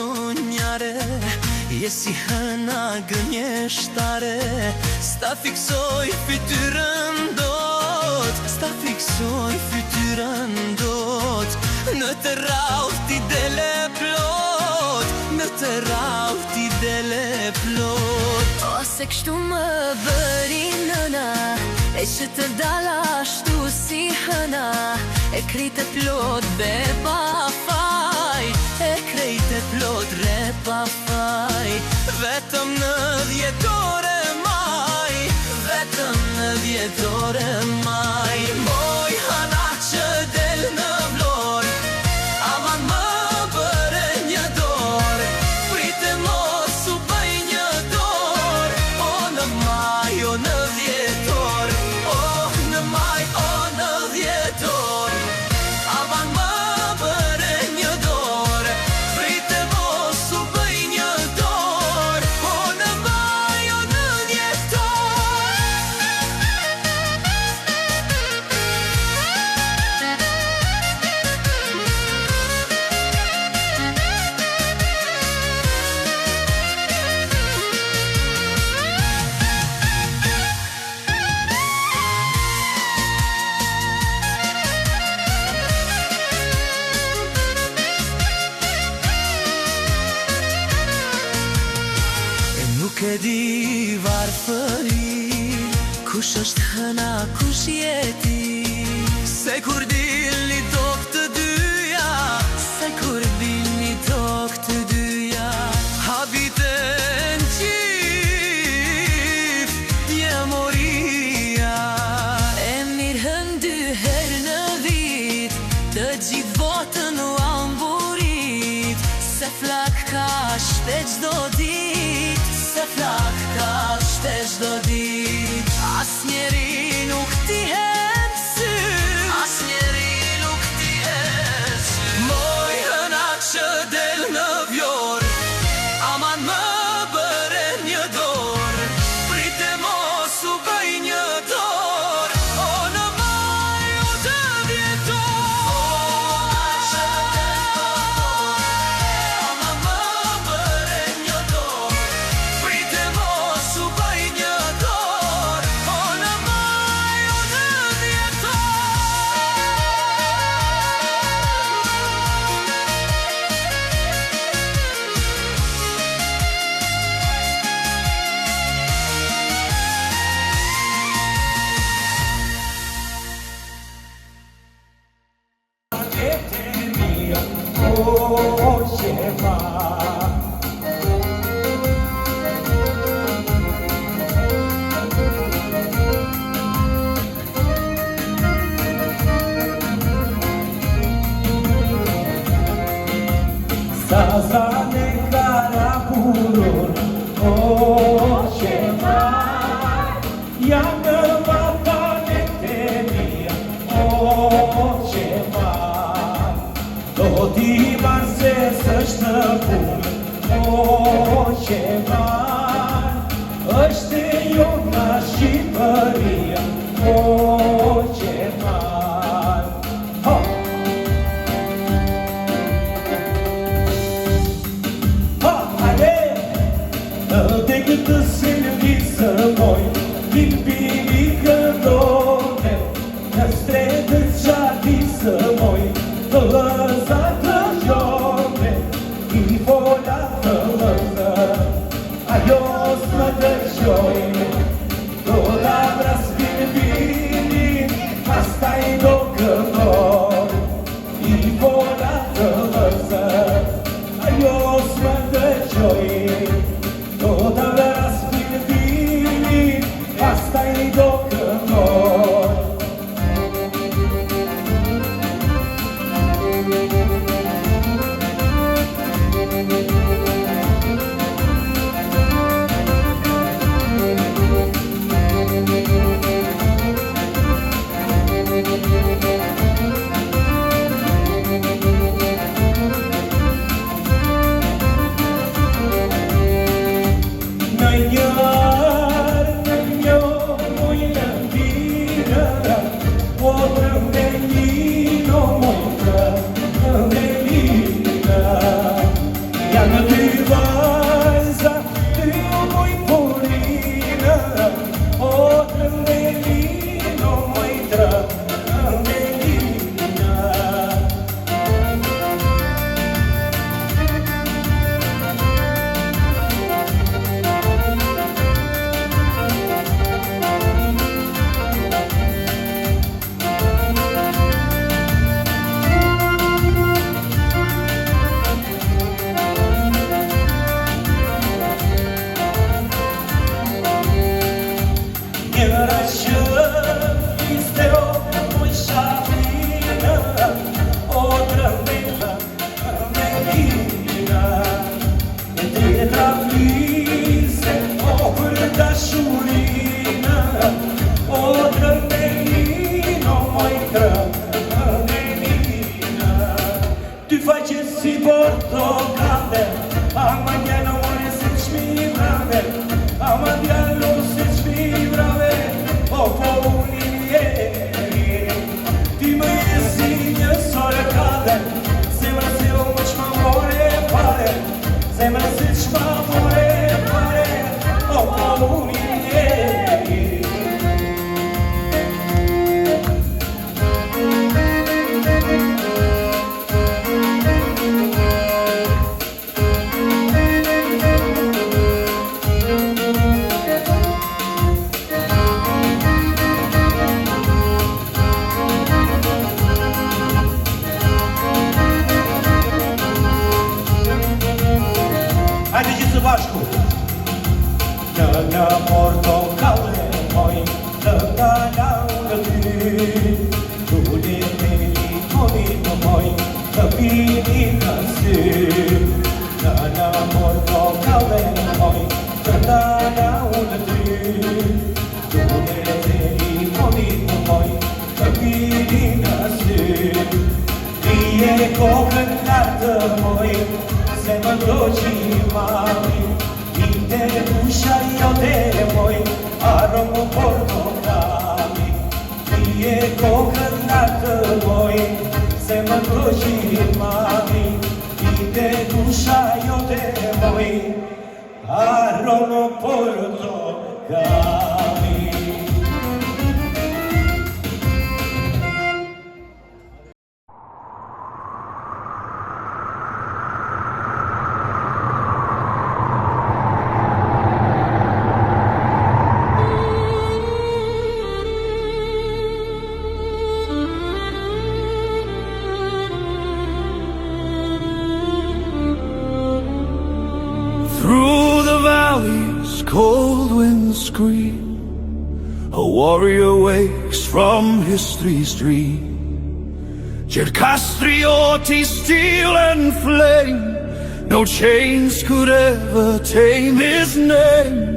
sognare, e si hëna gënjeshtare. Sta fiksoj fytyrën dot, sta fiksoj fytyrën dot. Në të rrallë ti dele plot, në të rrallë ti dele plot. Ose kështu më bëri nëna, e që të dala ashtu si hëna. E krejtë plot be pa faj, e krejtë plot re pa faj. Vetëm në 10 ore maj, vetëm në 10 ore maj. Moj hana që del në vlor, aman më bëre një dor. Prite mos u bëj një dor, o në maj, o në 10 or. O në maj, o në 10 or. Aman më bëre një dor, prite mos u bëj një dor. O në maj, o në 10 or. Nuk e di varfëri, kush është hëna, kush jeti. Se kur dilni tokë të dyja, se kur dilni tokë të dyja. Habiten qift, pjemoria. e mirë hën 2 herë në vit, të gjithë botën u amburit. Se flak ka shte gjdo dit, Se flak ka shte çdo dit. As njeri nuk t'i hedh sy, as njeri nuk t'i hedh sy. Moj hëna që del në vjor, aman më bëre një dor. Prite mos u bëj një dor, o në maj, o të 10 or. Që del në vjor, aman më bëre një dor. Prite mos u bëj një dor, o në maj, o në 10 or. Sazane karaburun, o Qemar. Jam në vatanet e mia, o Qemar. Do t'i marrë se s'është në punë, o Qemar. Është jo nga Shqipëria, o Qemar. Ho! Në këtë silvisë moj, Limpini këndone, në stretët qatisë moj, të lëzat të gjone, I fola të lëzë, a ty faqe si portokale, ama djalo more si çmivrave, ama djalo si çmivrave, o po unë je. Ti më je si një sorkale, zemra si u më çma more pare, zemra si çma more pare, o po unë je. Hajde gjithë së bashku. Në portokale moj, të ndalau në ty, Dule me limonit moj, të pini në sy. Në portokale moj, të ndalau në ty, Dule me limonit moj, të pini në sy. Rije kokën lartë moj, se më doqi mami, ide dusha jote moj, aromo portokali. Rije kokën lartë moj, se më doqi mami, ide dusha jote moj, aromo portokali. Through the valleys, cold winds scream. A warrior wakes from history's dream. Castrioti, steel and flame. No chains could ever tame his name.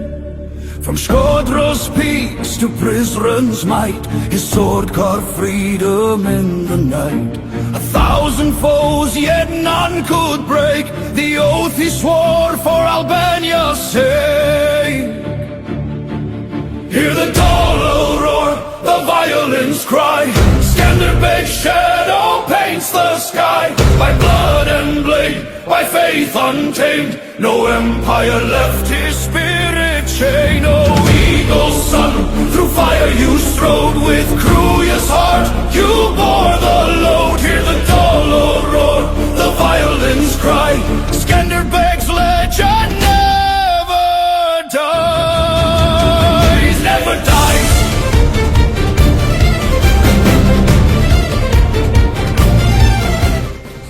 From Shkodro's peaks to Prizren's might, his sword carved freedom in the night. 1,000 foes, yet none could break the oath he swore for Albania's sake. Hear the Dolo roar, the violins cry, Skanderbeg's shadow paints the sky. By blood and blade, by faith untamed, no empire left his spirit chain. Oh, eagle's son, through fire you strode, with Kruya's heart you bore the load. Hear the Dolo roar, the violins cry, Skanderbeg's legend never dies, never dies.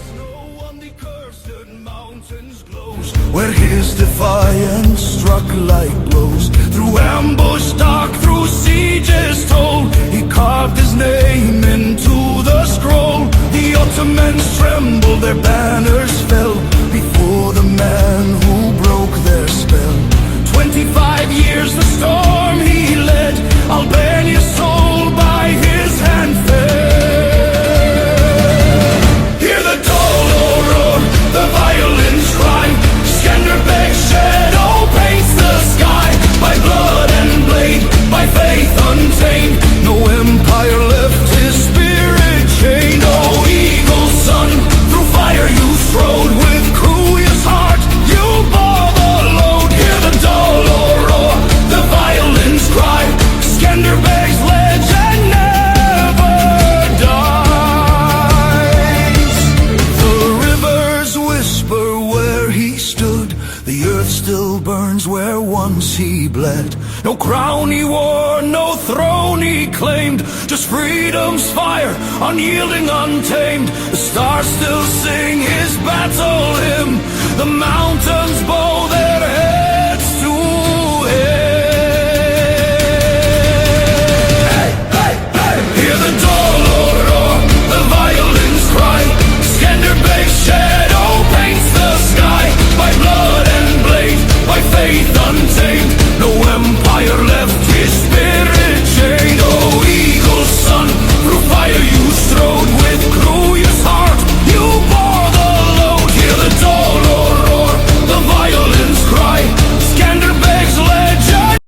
Snow on the cursed mountains glows, where his defiance struck like blows. Through ambush dark, through sieges told, he carved his name into the scroll. The Ottomans trembled, their banners fell before the man who broke their spell. 25 years the storm he led, Albania's soul by his hand fed. Hear the Dolo roar, the violins cry, Skanderbeg's shadow paints the sky. By blood and blade, by faith untamed, no empire left his spirit chained. Oh, eagle's son, through fire you strode, with Kruya's heart you bore the load. Hear the Dolo roar, the violins cry, Skanderbeg's legend never dies. The rivers whisper where he stood, the earth still burns where once he bled. No crown he wore, no throne he claimed, just freedom's fire, unyielding, untamed. The stars still sing his battle hymn, the mountains bow